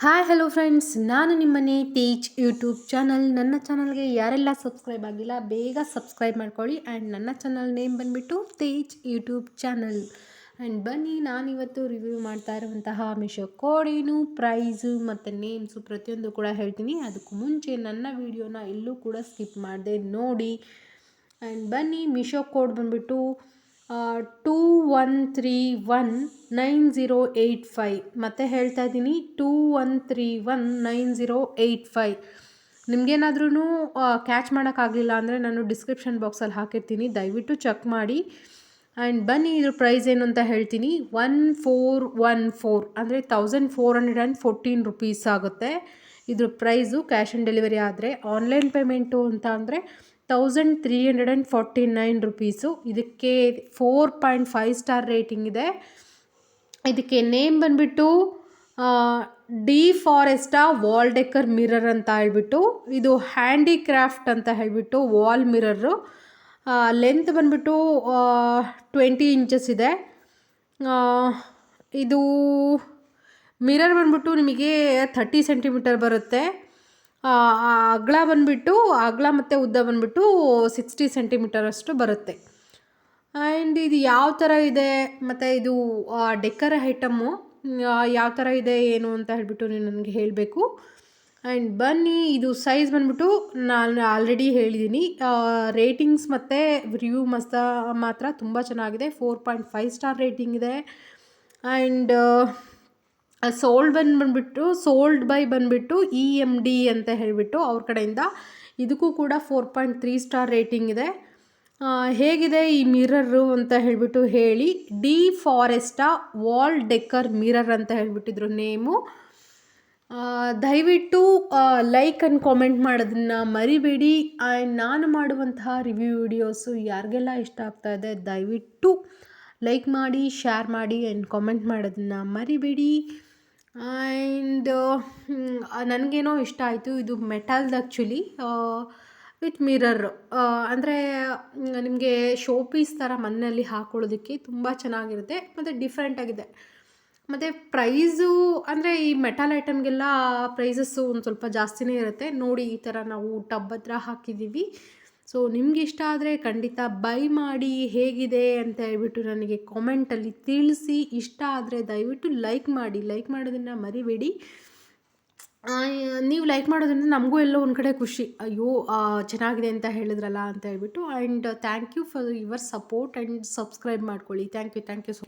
Hi hello friends, ನಾನು ನಿಮ್ಮನೆ Tej YouTube channel. ನನ್ನ ಚಾನಲ್ಗೆ ಯಾರೆಲ್ಲ ಸಬ್ಸ್ಕ್ರೈಬ್ ಆಗಿಲ್ಲ ಬೇಗ ಸಬ್ಸ್ಕ್ರೈಬ್ ಮಾಡ್ಕೊಳ್ಳಿ. ಆ್ಯಂಡ್ ನನ್ನ ಚಾನಲ್ ನೇಮ್ ಬಂದುಬಿಟ್ಟು ತೇಜ್ ಯೂಟ್ಯೂಬ್ ಚಾನಲ್. ಆ್ಯಂಡ್ ಬನ್ನಿ, ನಾನಿವತ್ತು ರಿವ್ಯೂ ಮಾಡ್ತಾ ಇರುವಂತಹ ಮಿಶೋ ಕೋಡೇನು, ಪ್ರೈಸು ಮತ್ತು ನೇಮ್ಸು ಪ್ರತಿಯೊಂದು ಕೂಡ ಹೇಳ್ತೀನಿ. ಅದಕ್ಕೂ ಮುಂಚೆ ನನ್ನ ವಿಡಿಯೋನ ಎಲ್ಲೂ ಕೂಡ ಸ್ಕಿಪ್ ಮಾಡದೆ ನೋಡಿ. ಆ್ಯಂಡ್ ಬನ್ನಿ, ಮಿಶೋ ಕೋಡ್ ಬಂದುಬಿಟ್ಟು 21319085 ಮತ್ತೆ ಹೇಳ್ತಾ ಇದ್ದೀನಿ, 21319085. ನಿಮಗೇನಾದ್ರೂ ಕ್ಯಾಚ್ ಮಾಡೋಕ್ಕಾಗಲಿಲ್ಲ ಅಂದರೆ ನಾನು ಡಿಸ್ಕ್ರಿಪ್ಷನ್ ಬಾಕ್ಸಲ್ಲಿ ಹಾಕಿರ್ತೀನಿ, ದಯವಿಟ್ಟು ಚೆಕ್ ಮಾಡಿ. ಆ್ಯಂಡ್ ಬನ್ನಿ, ಇದ್ರ ಪ್ರೈಸ್ ಏನು ಅಂತ ಹೇಳ್ತೀನಿ. 1414 ಅಂದರೆ 1414 ರುಪೀಸ್ ಆಗುತ್ತೆ ಇದ್ರ ಪ್ರೈಸು. ಕ್ಯಾಶ್ ಆನ್ ಡೆಲಿವರಿ ಆದರೆ, ಆನ್ಲೈನ್ ಪೇಮೆಂಟು ಅಂತ ಅಂದರೆ 1349 ರುಪೀಸು. ಇದಕ್ಕೆ 4.5 ಸ್ಟಾರ್ ರೇಟಿಂಗ್ ಇದೆ. ಇದಕ್ಕೆ ನೇಮ್ ಬಂದುಬಿಟ್ಟು ಡಿ ಫಾರೆಸ್ಟಾ ವಾಲ್ ಡೆಕ್ಕರ್ ಮಿರರ್ ಅಂತ ಹೇಳ್ಬಿಟ್ಟು, ಇದು ಹ್ಯಾಂಡಿಕ್ರಾಫ್ಟ್ ಅಂತ ಹೇಳಿಬಿಟ್ಟು ವಾಲ್ ಮಿರರು. ಲೆಂತ್ ಬಂದುಬಿಟ್ಟು 20 ಇಂಚಸ್ ಇದೆ. ಇದು ಮಿರರ್ ಬಂದುಬಿಟ್ಟು ನಿಮಗೆ 30 ಸೆಂಟಿಮೀಟರ್ ಬರುತ್ತೆ. ಅಗಲ ಬಂದುಬಿಟ್ಟು ಅಗಲ ಮತ್ತು ಉದ್ದ ಬಂದುಬಿಟ್ಟು 60 ಸೆಂಟಿಮೀಟರ್ ಅಷ್ಟು ಬರುತ್ತೆ. ಆ್ಯಂಡ್ ಇದು ಯಾವ ಥರ ಇದೆ ಮತ್ತು ಇದು ಡೆಕ್ಕರ್ ಐಟಮ್ಮು ಯಾವ ಥರ ಇದೆ ಏನು ಅಂತ ಹೇಳಿಬಿಟ್ಟು ನೀವು ನನಗೆ ಹೇಳಬೇಕು. ಆ್ಯಂಡ್ ಬನ್ನಿ, ಇದು ಸೈಜ್ ಬಂದುಬಿಟ್ಟು ನಾನು ಆಲ್ರೆಡಿ ಹೇಳಿದ್ದೀನಿ. ರೇಟಿಂಗ್ಸ್ ಮತ್ತು ರಿವ್ಯೂ ಮಾತ್ರ ತುಂಬ ಚೆನ್ನಾಗಿದೆ. 4.5 ಸ್ಟಾರ್ ರೇಟಿಂಗ್ ಇದೆ. ಆ್ಯಂಡ್ ಸೋಲ್ಡ್ ಬೈ ಬಂದುಬಿಟ್ಟು EMD ಅಂತ ಹೇಳಿಬಿಟ್ಟು ಅವ್ರ ಕಡೆಯಿಂದ. ಇದಕ್ಕೂ ಕೂಡ 4.3 ಸ್ಟಾರ್ ರೇಟಿಂಗ್ ಇದೆ. ಹೇಗಿದೆ ಈ ಮಿರರು ಅಂತ ಹೇಳಿಬಿಟ್ಟು ಹೇಳಿ. ಡಿ ಫಾರೆಸ್ಟಾ ವಾಲ್ ಡೆಕ್ಕರ್ ಮಿರರ್ ಅಂತ ಹೇಳಿಬಿಟ್ಟಿದ್ರು ನೇಮು. ದಯವಿಟ್ಟು ಲೈಕ್ ಆ್ಯಂಡ್ ಕಾಮೆಂಟ್ ಮಾಡೋದನ್ನು ಮರಿಬೇಡಿ. ಆ್ಯಂಡ್ ನಾನು ಮಾಡುವಂತಹ ರಿವ್ಯೂ ವಿಡಿಯೋಸು ಯಾರಿಗೆಲ್ಲ ಇಷ್ಟ ಆಗ್ತಾ ಇದೆ ದಯವಿಟ್ಟು ಲೈಕ್ ಮಾಡಿ, ಶೇರ್ ಮಾಡಿ ಆ್ಯಂಡ್ ಕಾಮೆಂಟ್ ಮಾಡೋದನ್ನು ಮರಿಬೇಡಿ. ಆ್ಯಂಡ್ ನನಗೇನೋ ಇಷ್ಟ ಆಯಿತು. ಇದು ಮೆಟಲ್ದು ಆ್ಯಕ್ಚುಲಿ ವಿತ್ ಮಿರರ್. ಅಂದರೆ ನಿಮಗೆ ಶೋ ಪೀಸ್ ಥರ ಮನೆಯಲ್ಲಿ ಹಾಕ್ಕೊಳ್ಳೋದಕ್ಕೆ ತುಂಬ ಚೆನ್ನಾಗಿರುತ್ತೆ ಮತ್ತು ಡಿಫ್ರೆಂಟಾಗಿದೆ. ಮತ್ತು ಪ್ರೈಸು ಅಂದರೆ ಈ ಮೆಟಲ್ ಐಟಮ್ಗೆಲ್ಲ ಪ್ರೈಸಸ್ಸು ಒಂದು ಸ್ವಲ್ಪ ಜಾಸ್ತಿನೇ ಇರುತ್ತೆ. ನೋಡಿ, ಈ ಥರ ನಾವು ಟಬ್ ಹತ್ರ ಹಾಕಿದ್ದೀವಿ. ಸೊ ನಿಮ್ಗೆ ಇಷ್ಟ ಆದರೆ ಖಂಡಿತ ಬೈ ಮಾಡಿ. ಹೇಗಿದೆ ಅಂತ ಹೇಳ್ಬಿಟ್ಟು ನನಗೆ ಕಾಮೆಂಟಲ್ಲಿ ತಿಳಿಸಿ. ಇಷ್ಟ ಆದರೆ ದಯವಿಟ್ಟು ಲೈಕ್ ಮಾಡಿ, ಲೈಕ್ ಮಾಡೋದನ್ನು ಮರಿಬೇಡಿ. ನೀವು ಲೈಕ್ ಮಾಡೋದ್ರಿಂದ ನಮಗೂ ಎಲ್ಲೋ ಒಂದು ಕಡೆ ಖುಷಿ, ಅಯ್ಯೋ ಚೆನ್ನಾಗಿದೆ ಅಂತ ಹೇಳಿದ್ರಲ್ಲ ಅಂತ ಹೇಳ್ಬಿಟ್ಟು. And thank you for your support and subscribe ಮಾಡ್ಕೊಳ್ಳಿ. Thank you so